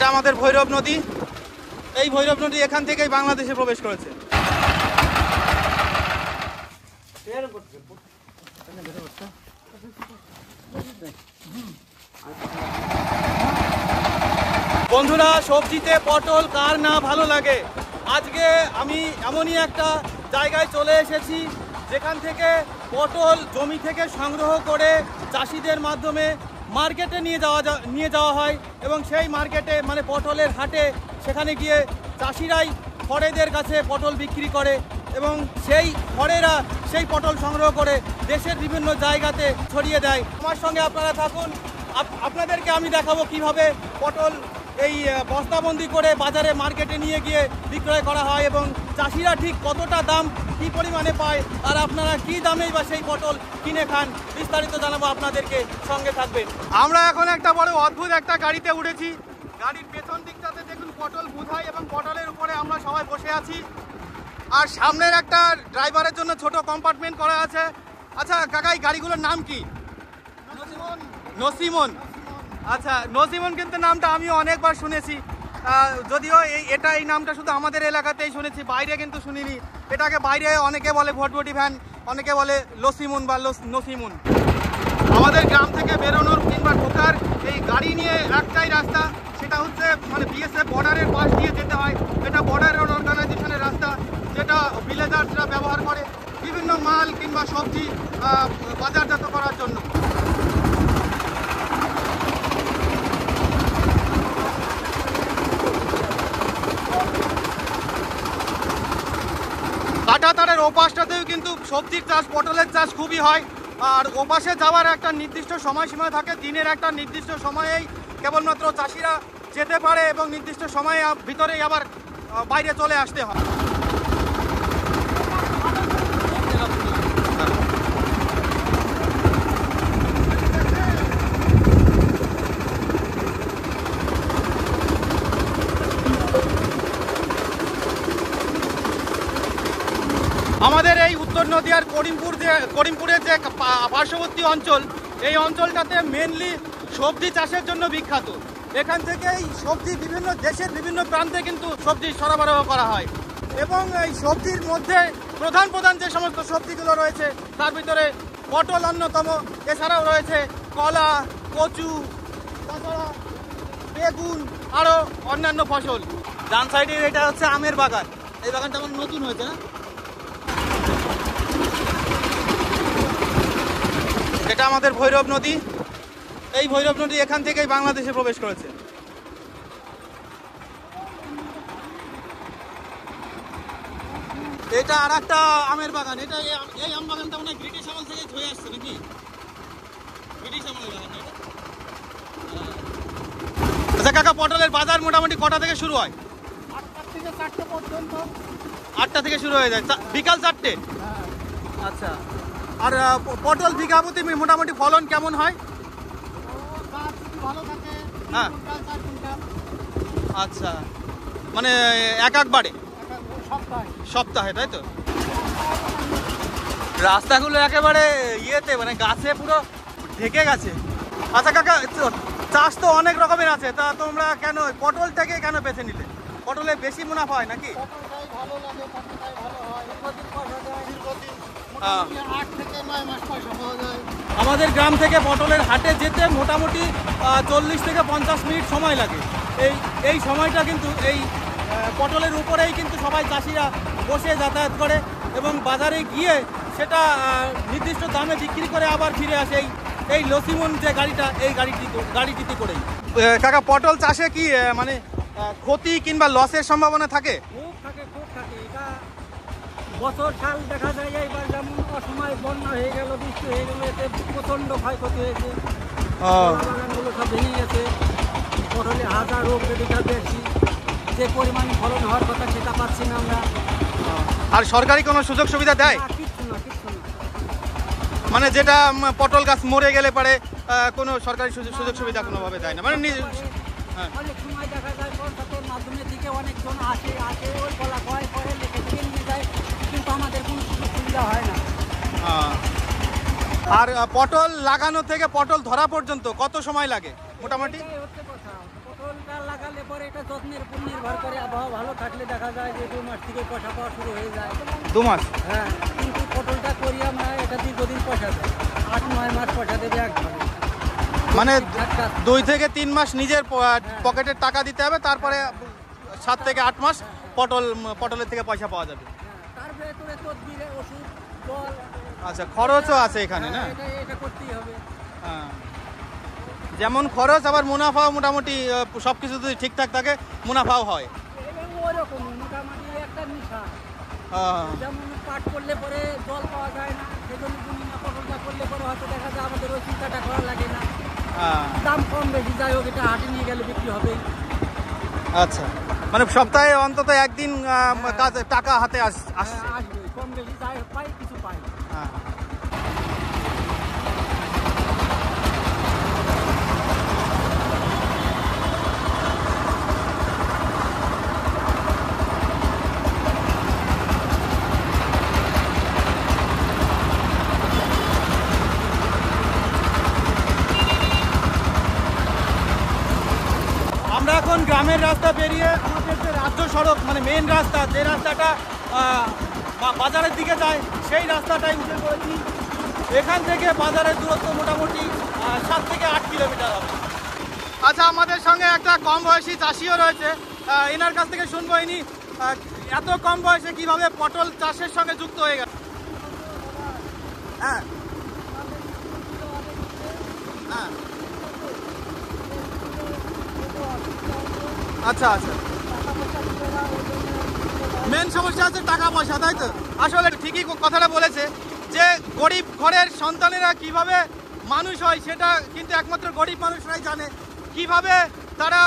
এটা আমাদের ভৈরব নদী। এই ভৈরব নদী এখান থেকেই বাংলাদেশে প্রবেশ করেছে। বন্ধুরা, সবজিতে পটল কার না ভালো লাগে। আজকে আমি এমনই একটা জায়গায় চলে এসেছি যেখান থেকে পটল জমি থেকে সংগ্রহ করে চাষিদের মাধ্যমে মার্কেটে নিয়ে যাওয়া হয় এবং সেই মার্কেটে মানে পটলের হাটে সেখানে গিয়ে চাষিরাই খড়েদের কাছে পটল বিক্রি করে এবং সেই খড়েরা সেই পটল সংগ্রহ করে দেশের বিভিন্ন জায়গাতে ছড়িয়ে দেয়। আমার সঙ্গে আপনারা থাকুন, আপনাদেরকে আমি দেখাবো কিভাবে পটল এই বস্তাবন্দি করে বাজারে মার্কেটে নিয়ে গিয়ে বিক্রয় করা হয় এবং চাষিরা ঠিক কতটা দাম কী পরিমাণে পায় আর আপনারা কী দামেই বা সেই পটল কিনে খান, বিস্তারিত জানাবো আপনাদেরকে, সঙ্গে থাকবেন। আমরা এখন একটা বড় অদ্ভুত একটা গাড়িতে উঠেছি। গাড়ির পেছন দিকটাতে দেখুন পটল বোঝাই এবং পটলের উপরে আমরা সবাই বসে আছি আর সামনের একটা ড্রাইভারের জন্য ছোট কম্পার্টমেন্ট করা আছে। আচ্ছা কাকা, এই গাড়িগুলোর নাম কি? নসিমন। আচ্ছা, নসিমন কিন্তু নামটা আমিও অনেকবার শুনেছি, যদিও এই নামটা শুধু আমাদের এলাকাতেই শুনেছি, বাইরে কিন্তু শুনিনি। এটাকে বাইরে অনেকে বলে ভটভটি ভ্যান, অনেকে বলে লসিমন বা নসিমন। আমাদের গ্রাম থেকে বেরোনোর কিংবা ঢোকার এই গাড়ি নিয়ে একটাই রাস্তা, সেটা হচ্ছে মানে বিএসএফ বর্ডারের পাশ দিয়ে যেতে হয়। এটা বর্ডার রোড অর্গানাইজেশনের রাস্তা, যেটা ভিলেজার্সরা ব্যবহার করে বিভিন্ন মাল কিংবা সবজি বাজারজাত করার জন্য। কাঁটাতারের ওপাশটাতেও কিন্তু সবজির চাষ, পটলের চাষ খুবই হয়। আর ওপাশে যাওয়ার একটা নির্দিষ্ট সময়সীমা থাকে, দিনের একটা নির্দিষ্ট সময়েই কেবলমাত্র চাষিরা যেতে পারে এবং নির্দিষ্ট সময়ে ভিতরেই আবার বাইরে চলে আসতে হয়। আমাদের এই উত্তর নদীয়ার করিমপুরের যে পার্শ্ববর্তী অঞ্চল, এই অঞ্চলটাতে মেনলি সবজি চাষের জন্য বিখ্যাত। এখান থেকেই সবজি বিভিন্ন দেশের বিভিন্ন প্রান্তে কিন্তু সবজি সরবরাহ করা হয় এবং এই সবজির মধ্যে প্রধান যে সমস্ত সবজিগুলো রয়েছে তার ভিতরে পটল অন্যতম। এছাড়াও রয়েছে কলা, কচু, তাছাড়া বেগুন, আরও অন্যান্য ফসল। ডান সাইডের এটা হচ্ছে আমের বাগান। এই বাগানটা আমার নতুন হয়েছে না? এটা আমাদের ভৈরব নদী। এই ভৈরব নদী এখান থেকেই বাংলাদেশে প্রবেশ করেছে। এটা আর একটা আমের বাগান। এটা এই আম বাগানটা মানে ব্রিটিশ আমল থেকে হয়ে আসছে নাকি? ব্রিটিশ আমলের বাগান এটা। আচ্ছা কাকা, পটলের বাজার মোটামুটি কটা থেকে শুরু হয়? 8টা থেকে 4টে পর্যন্ত। 8টা থেকে শুরু হয়ে যায়, বিকাল 4টে? আচ্ছা। আর পটল বিঘা প্রতি মোটামুটি ফলন কেমন হয়? হ্যাঁ, আচ্ছা, মানে একবারে সপ্তাহে, তাই তো? রাস্তাগুলো একেবারে ইয়েতে মানে গাছে পুরো ঢেকে গেছে। আচ্ছা কাকা, চাষ তো অনেক রকমের আছে, তা তোমরা কেন পটলটাকে কেন বেছে নিলে? পটলে বেশি মুনাফা হয় নাকি? আমাদের গ্রাম থেকে পটলের হাটে যেতে মোটামুটি 40 থেকে 50 মিনিট সময় লাগে। এই সময়টা কিন্তু এই পটলের উপরেই কিন্তু সবাই চাষিরা বসে যাতায়াত করে এবং বাজারে গিয়ে সেটা নির্দিষ্ট দামে বিক্রি করে আবার ফিরে আসে এই লসিমন যে গাড়িটা, এই গাড়িটিতে করেই। কাকা, পটল চাষে কি মানে ক্ষতি কিংবা লসের সম্ভাবনা থাকে? খুব থাকে। এটা বছর সাল দেখা যায়, এইবার যেমন অসময় বন্যা হয়ে গেল, বৃষ্টি হয়ে গেল, এতে প্রচণ্ড ক্ষয়ক্ষতি হয়েছে। বাগানগুলো সব ভেঙে গেছে। পটলে হাজার রোগ বেদিকা বেশি, যে পরিমাণে ফলন হওয়ার কথা সেটা পাচ্ছি না আমরা। আর সরকারি কোনো সুযোগ সুবিধা দেয়? কিচ্ছু না। মানে যেটা পটল গাছ মরে গেলে পারে কোনো সরকারি সুযোগ সুবিধা কোনোভাবে দেয় না, মানে অনেক সময় দেখা যায় পঞ্চায়েতের মাধ্যমে থেকে অনেকজন আসে ওই কলা করে লেখে থেকে নিয়ে যায়, কিন্তু আমাদের কোনো সুযোগ সুবিধা হয় না। আর পটল লাগানো থেকে পটল ধরা পর্যন্ত কত সময় লাগে মোটামুটি? হচ্ছে কথা, পটলটা লাগালে পরে এটা যত্নের উপর নির্ভর করে, আবহাওয়া ভালো থাকলে দেখা যায় যে 2 মাস থেকে পয়সা পাওয়া শুরু হয়ে যায়। 2 মাস? হ্যাঁ, কিন্তু পটলটা করি আমরা, এটা দীর্ঘদিন পয়সা দেয়, 8-9 মাস পয়সা দেবে একভাবে। মানে 2 থেকে 3 মাস নিজের পকেটের টাকা দিতে হবে, তারপরে 7 থেকে 8 মাস পটলের থেকে পয়সা পাওয়া যাবে। তার ভেতরে তদবিরে ওষুধ, জল, আচ্ছা, খরচও আছে এখানে না? এটা করতেই হবে। হ্যাঁ, যেমন খরচ আবার মুনাফাও মোটামুটি সবকিছু যদি ঠিকঠাক থাকে মুনাফাও হয়। এবং ওরকম মোটামুটি একটা নিশা, হ্যাঁ, যেমন পাট করলে পরে জল পাওয়া যায় না, সেজন্য বুনিনা পটলটা করলে পরে হয়তো দেখা যায় আমাদের ওই চিন্তাটা করা লাগে না, হ্যাঁ। দাম কম বেশি যাই হোক এটা হাটে নিয়ে গেলে বিক্রি হবে। আচ্ছা, মানে সপ্তাহে অন্তত একদিন কাজে টাকা হাতে আসছে। আসবে, কম বেশি যাই পাই, কিছু পাই। হ্যাঁ। আমরা এখন গ্রামের রাস্তা পেরিয়ে আমাদের যে রাজ্য সড়ক, মানে মেন রাস্তা, যে রাস্তাটা বাজারের দিকে যায়, সেই রাস্তাটাই উঠে পড়েছি। এখান থেকে বাজারের দূরত্ব মোটামুটি 7 থেকে 8 কিলোমিটার হবে। আচ্ছা, আমাদের সঙ্গে একটা কম বয়সী চাষিও রয়েছে, এনার কাছ থেকে শুনবো ইনি এত কম বয়সে কিভাবে পটল চাষের সঙ্গে যুক্ত হয়ে গেল। হ্যাঁ, হ্যাঁ, আচ্ছা আচ্ছা, মেন সমস্যা আছে টাকা পয়সা, তাই তো? আসলে ঠিকই কথাটা বলেছে যে গরিব ঘরের সন্তানেরা কিভাবে মানুষ হয় সেটা কিন্তু একমাত্র গরিব মানুষরাই জানে। কিভাবে তারা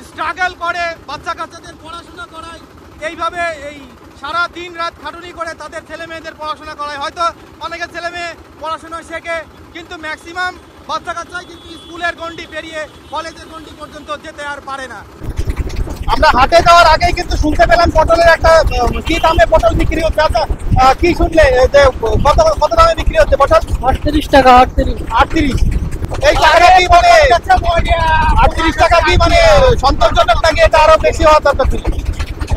স্ট্রাগল করে বাচ্চা কাচ্চাদের পড়াশোনা করায়, এইভাবে এই সারা দিন রাত খাটুনি করে তাদের ছেলে মেয়েদের পড়াশোনা করায়। হয়তো অনেকের ছেলে মেয়ে পড়াশোনা শেখে, কিন্তু ম্যাক্সিমাম বাচ্চা কাচ্চাই কিন্তু স্কুলের গণ্ডি পেরিয়ে কলেজের গণ্ডি পর্যন্ত যেতে আর পারে না। আমরা হাটে যাওয়ার আগেই কিন্তু শুনতে পেলাম পটলের একটা কি দামে পটল বিক্রি হচ্ছে। আচ্ছা, কি শুনলে যে কত দামে বিক্রি হচ্ছে পটল? 38 টাকা। 38? এই টাকা কি মানে 38 টাকা কি মানে সন্তোষজনক নাকি এটা আরো বেশি হওয়া দরকার ছিল?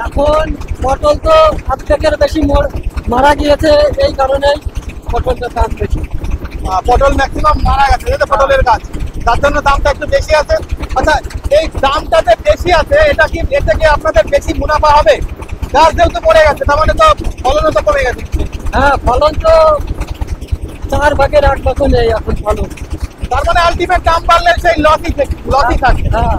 এখন পটল তো অর্ধেকের বেশি মারা গিয়েছে, এই কারণেই পটলটার দাম বেশি। পটল ম্যাক্সিমাম মারা গেছে, এটা পটলের গাছ, তার জন্য দামটা একটু বেশি আছে। আচ্ছা, এই দামটা যে বেশি আছে, এটা কি আপনাদের বেশি মুনাফা হবে? গাছ যেহেতু পড়ে গেছে, তার মানে তো ফলনও তো কমে গেছে। হ্যাঁ, ফলন তো 4 ভাগের 8 ভাগ নেই এখন ফলন। তার মানে আলটিমেট দাম বাড়লে সেই লসই থাকে। হ্যাঁ,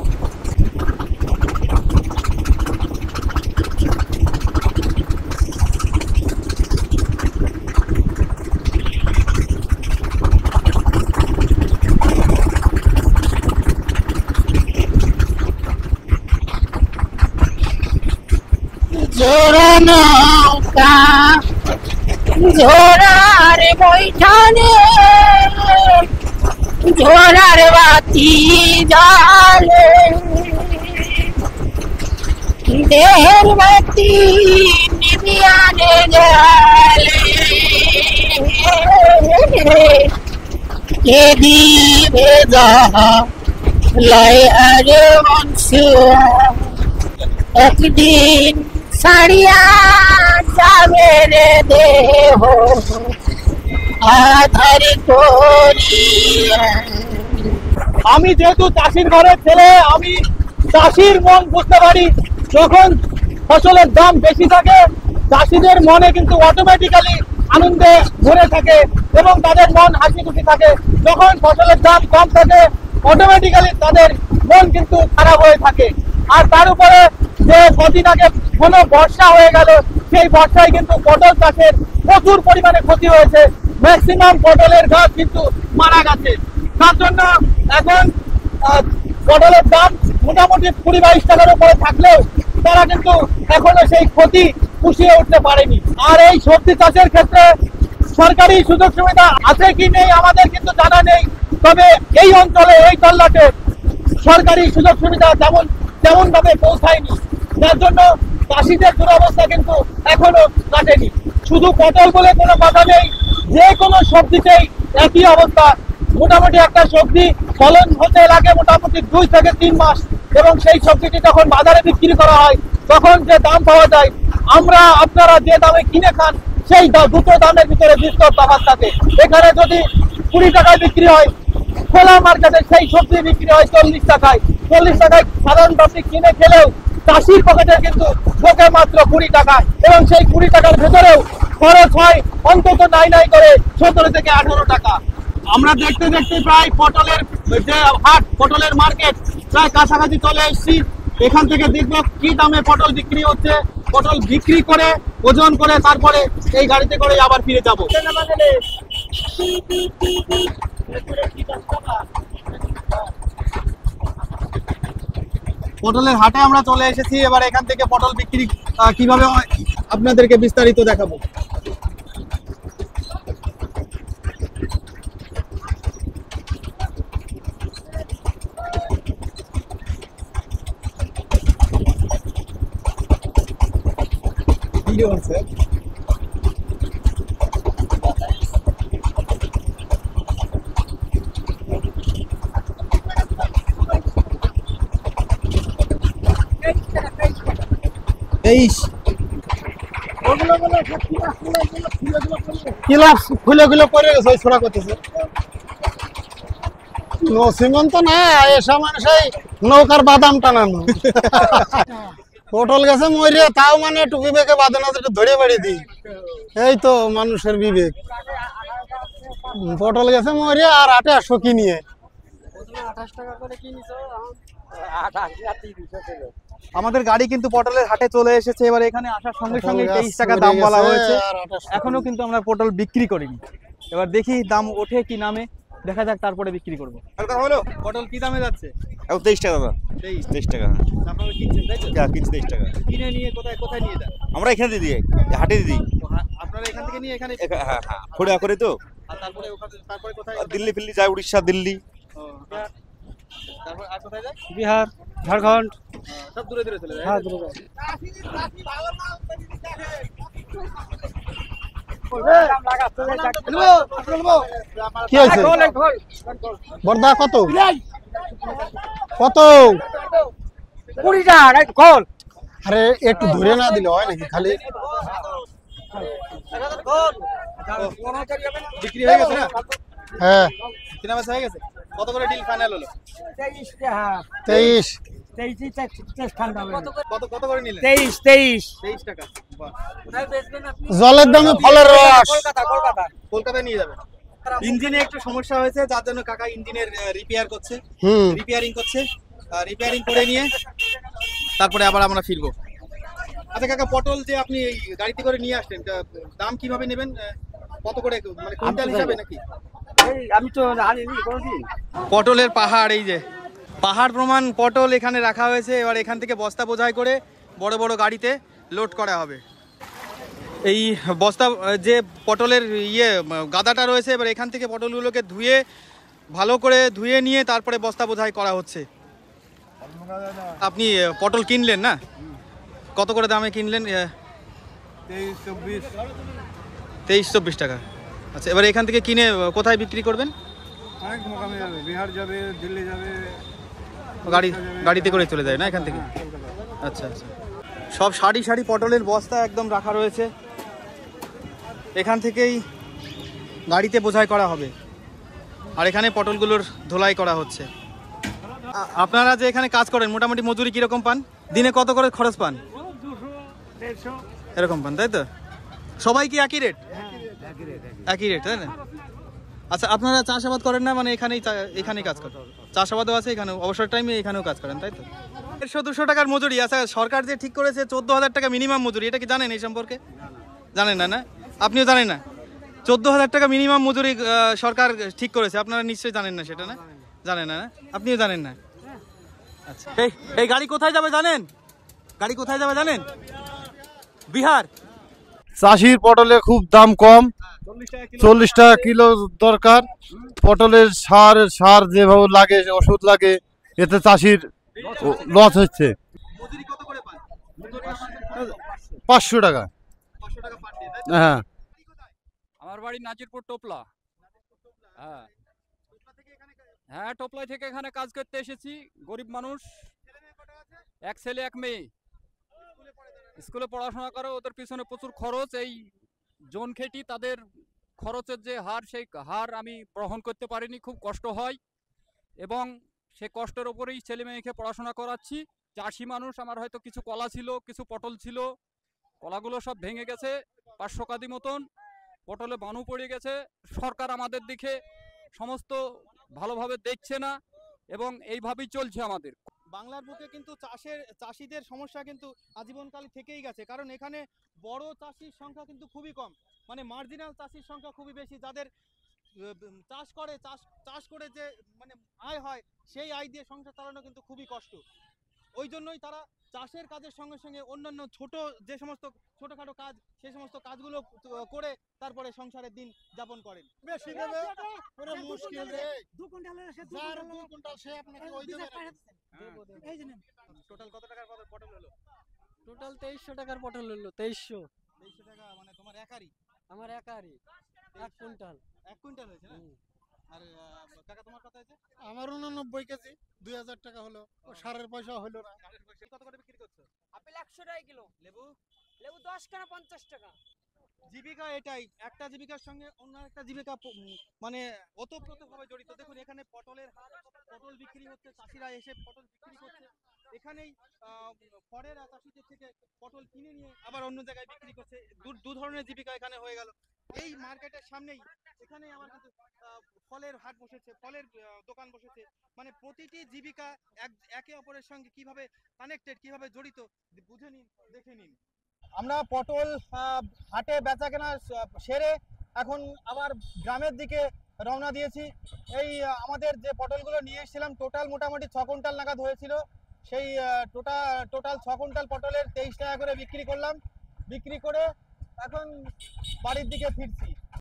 জোড়া নৌকা ঝোড়ার বৈঠানে ঝোড়ার বাতি জালে দেহের বাতি নিবিয়ানে জালে কে দিবে যা লয় আরে বংশ একদিন ছাড়িয়া যাবে রে দেহ আধার করিয়া। আমি যেহেতু চাষির ঘরের ছেলে, আমি চাষির মন বুঝতে পারি। যখন ফসলের দাম বেশি থাকে, চাষিদের মনে কিন্তু অটোমেটিক্যালি আনন্দে ভরে থাকে এবং তাদের মন হাসি খুশি থাকে। যখন ফসলের দাম কম থাকে, অটোমেটিক্যালি তাদের মন কিন্তু খারাপ হয়ে থাকে। আর তার উপরে যে কদিন আগে কোনো বর্ষা হয়ে গেল, সেই বর্ষায় কিন্তু পটল চাষের প্রচুর পরিমাণে ক্ষতি হয়েছে। ম্যাক্সিমাম পটলের গাছ কিন্তু মারা গেছে। তার জন্য এখন পটলের দাম মোটামুটি 20-22 টাকার উপরে থাকলেও তারা কিন্তু এখনো সেই ক্ষতি পুষিয়ে উঠতে পারেনি। আর এই সবজি চাষের ক্ষেত্রে সরকারি সুযোগ সুবিধা আছে কি নেই আমাদের কিন্তু জানা নেই। তবে এই অঞ্চলে, এই তল্লাটে সরকারি সুযোগ সুবিধা তেমন ভাবে পৌঁছায়নি, যার জন্য চাষিদের দুরবস্থা কিন্তু এখনো কাটেনি। শুধু পটল বলে কোনো কথা নেই, যে কোনো সবজিতেই একই অবস্থা। মোটামুটি একটা সবজি ফলন হতে লাগে মোটামুটি 2 থেকে 3 মাস, এবং সেই সবজিটি যখন বাজারে বিক্রি করা হয় তখন যে দাম পাওয়া যায়, আপনারা যে দামে কিনে খান সেই দুটো দামের ভিতরে বিস্তর তফাৎ থাকে। এখানে যদি 20 টাকায় বিক্রি হয়, খোলা মার্কেটে সেই সবজি বিক্রি হয় 40 টাকায়। 40 টাকায় সাধারণত আপনি কিনে খেলেও চাষির পকেটে কিন্তু ঢোকে মাত্র 20 টাকা, এবং সেই 20 টাকার ভেতরেও খরচ হয় অন্তত নাই করে 17 থেকে 18 টাকা। আমরা দেখতে দেখতে প্রায় পটলের যে হাট, পটলের মার্কেট প্রায় কাছাকাছি চলে এসেছি। এখান থেকে দেখবো কি দামে পটল বিক্রি হচ্ছে। পটল বিক্রি করে ওজন করে তারপরে এই গাড়িতে করে আবার ফিরে যাবো। পটলের হাটে আমরা চলে এসেছি। এবার এখান থেকে পটল বিক্রি কিভাবে হয় আপনাদেরকে বিস্তারিত দেখাবো। ফুলেগুলো পরে গেছে, ওই ছোড়া করতেছে। সীমন্ত না এসা মানুষ নৌকার বাদাম টানানো। পটল গেছে মরে, তাও মানে একটু বিবেকে বাদে না একটু ধরে বাড়ি দিই, এই তো মানুষের বিবেক। পটল গেছে মরে আর 2800 কিনিয়ে। আমাদের গাড়ি কিন্তু পটলের হাটে চলে এসেছে। এবার এখানে আসার সঙ্গে সঙ্গে 23 টাকা দাম বলা হয়েছে। এখনো কিন্তু আমরা পটল বিক্রি করিনি। এবার দেখি দাম ওঠে কি নামে, দেখা যাক, তারপরে বিক্রি করবো। পটল কি দামে যাচ্ছে? 23 টাকা দাদা। 23 টাকা। আপনারা কিনছেন তাই তো? হ্যাঁ, কিনছি 23 টাকা। কিনে নিয়ে কোথায় নিয়ে যান? আমরা এখানে দিই, হাটে দিই। আপনারা এখান থেকে নিয়ে এখানে? হ্যাঁ, খড়িয়া করে তো। আর তারপরে কোথায়? দিল্লি ফিল্লি যায়, উড়িষ্যা, দিল্লি। তারপর আর কোথায় যায়? বিহার, ঝাড়খণ্ড, সব দূরে দূরে চলে যায়। হ্যাঁ দূরে যায়। কি হয়েছে বর্দা? কত কত? 20 টাকা কল। আরে একটু ধরে না দিলে হয় নাকি? খালি বিক্রি হয়ে গেছে না? হ্যাঁ, কেনা বেচা হয়ে গেছে। কত করে ডিল ফাইনাল হলো? 23 টাকা। 23 কত করে নিলেন? 23 টাকা। বাহ। জলের দামে ফলের রস। কলকাতায় নিয়ে যাবে। ইঞ্জিনে একটু সমস্যা হয়েছে, যার জন্য কাকা ইঞ্জিনের রিপেয়ার করছে, রিপেয়ারিং করছে। রিপেয়ারিং করে নিয়ে তারপরে আবার আমরা ফিরবো। আচ্ছা কাকা, পটল যে আপনি এই গাড়িতে করে নিয়ে আসলেন, দাম কিভাবে নেবেন? কত করে, মানে কুইন্টাল হিসাবে নাকি? আমি তো জানিনি কোনদিন। পটলের পাহাড়, এই যে পাহাড় প্রমাণ পটল এখানে রাখা হয়েছে। এবার এখান থেকে বস্তা বোঝাই করে বড় বড় গাড়িতে লোড করা হবে। এই বস্তা যে পটলের গাদাটা রয়েছে, এবার এখান থেকে পটলগুলোকে ধুয়ে ভালো করে ধুয়ে নিয়ে তারপরে বস্তা বোঝাই করা হচ্ছে। আপনি পটল কিনলেন না? কত করে দামে কিনলেন? 23-24 টাকা। আচ্ছা, এবার এখান থেকে কিনে কোথায় বিক্রি করবেন? বিহার যাবে, দিল্লি যাবে, গাড়িতে করে চলে যায় না এখান থেকে? আচ্ছা আচ্ছা। সব সারি সারি পটলের বস্তা একদম রাখা রয়েছে। এখান থেকেই গাড়িতে বোঝাই করা হবে, আর এখানে পটলগুলোর ধোলাই করা হচ্ছে। আপনারা যে এখানে কাজ করেন, মোটামুটি মজুরি কিরকম পান? দিনে কত করে খরচ পান? 200-150 এরকম পান, তাই তো? সবাই কি একই রেট? একই রেট, তাই না? আচ্ছা, আপনারা চাষাবাদ করেন না? মানে এখানেই কাজ করেন? চাষাবাদও আছে এখানে, অবসর টাইমে এখানেও কাজ করেন, তাই তো? 150-200 টাকার মজুরি। আচ্ছা, সরকার যে ঠিক করেছে 14,000 টাকা মিনিমাম মজুরি, এটা কি জানেন? এই সম্পর্কে জানেন না? না, আপনিও জানেন না? 14,000 টাকা মিনিমাম মজুরি সরকার ঠিক করেছে, আপনারা নিশ্চয়ই জানেন না সেটা, না? জানেন না? আপনিও জানেন না? আচ্ছা, এই গাড়ি কোথায় যাবে জানেন? গাড়ি কোথায় যাবে জানেন? বিহার। চাষির পটলে খুব দাম কম, 40 টাকা কিলো দরকার। পটলের সার যেভাবে লাগে, ওষুধ লাগে, এতে চাষির লস হচ্ছে। 500 টাকা। হ্যাঁ। আমার বাড়ি নাজিরপুর টোপলা। হ্যাঁ। হ্যাঁ, টোপলাই থেকে এখানে কাজ করতে এসেছি। গরিব মানুষ, ছেলে মেয়ে কটা আছে? এক ছেলে এক মেয়ে, স্কুলে পড়ে তারা? স্কুলে পড়াশোনা করে। ওদের পিছনে প্রচুর খরচ। এই জন খেটি তাদের খরচের যে হার, সেই হার আমি গ্রহণ করতে পারিনি, খুব কষ্ট হয় এবং সে কষ্টের ওপরেই ছেলে মেয়েকে পড়াশোনা করাচ্ছি। চাষি মানুষ, আমার হয়তো কিছু কলা ছিল, কিছু পটল ছিল, কলাগুলো সব ভেঙে গেছে 500 কাদি মতন, পটলে বানু পড়ে গেছে। সরকার আমাদের দিকে সমস্ত ভালোভাবে দেখছে না এবং এইভাবেই চলছে আমাদের। বাংলার বুকে কিন্তু চাষিদের সমস্যা কিন্তু আজীবনকাল থেকেই গেছে, কারণ এখানে বড় চাষির সংখ্যা কিন্তু খুবই কম, মানে মার্জিনাল চাষির সংখ্যা খুবই বেশি, যাদের চাষ করে যে মানে আয় হয়, সেই আয় দিয়ে সংসার চালানো কিন্তু খুবই কষ্ট। ওই জন্যই তারা চাষের কাজের সঙ্গে সঙ্গে অন্যান্য যে সমস্ত ছোটখাটো কাজ, সেই সমস্ত কাজগুলো করে তারপরে সংসারের দিন যাপন করেন। বেশি দেবে ওরে মুশকিল রে। 2 কুইন্টালের সে 2 যার 2 কুইন্টাল সে আপনাকে ওই দেবে না। এই যে নেন। টোটাল কত টাকার পটল হলো? টোটাল 2300 টাকার পটল হলো। 2300 2300 টাকা, মানে তোমার একারই আমার একারই 1 কুইন্টাল। 1 কুইন্টাল হয়েছে না? আর কাকা তোমার কত হয়েছে? আমার 89 কেজি 2000 টাকা হলো। ও সারের পয়সা হলো না। কত করে বিক্রি করছো? আপেল 100 টাকা কিলো, লেবু? লেবু 10 টাকা 50 টাকা। জীবিকা এটাই, একটা জীবিকার সঙ্গে অন্য একটা জীবিকা মানে ওতপ্রোতভাবে জড়িত। দেখুন এখানে পটলের হাট, পটল বিক্রি হচ্ছে, চাষিরা এসে পটল বিক্রি করছে। এখানেই ফরের চাষিদের থেকে পটল কিনে নিয়ে আবার অন্য জায়গায় বিক্রি করছে। দু ধরনের জীবিকা এখানে হয়ে গেল। এই মার্কেটের সামনেই এখানেই আবার কিন্তু ফলের হাট বসেছে, ফলের দোকান বসেছে। মানে প্রতিটি জীবিকা একে অপরের সঙ্গে কিভাবে কানেক্টেড, কিভাবে জড়িত বুঝে নিন, দেখে নিন। আমরা পটল হাটে বেচা কেনা সেরে এখন আবার গ্রামের দিকে রওনা দিয়েছি। এই আমাদের যে পটলগুলো নিয়ে এসেছিলাম টোটাল মোটামুটি 6 কুইন্টাল নাগাদ হয়েছিল। সেই টোটাল 6 কুইন্টাল পটলের 23 টাকা করে বিক্রি করলাম। বিক্রি করে এখন বাড়ির দিকে ফিরছি।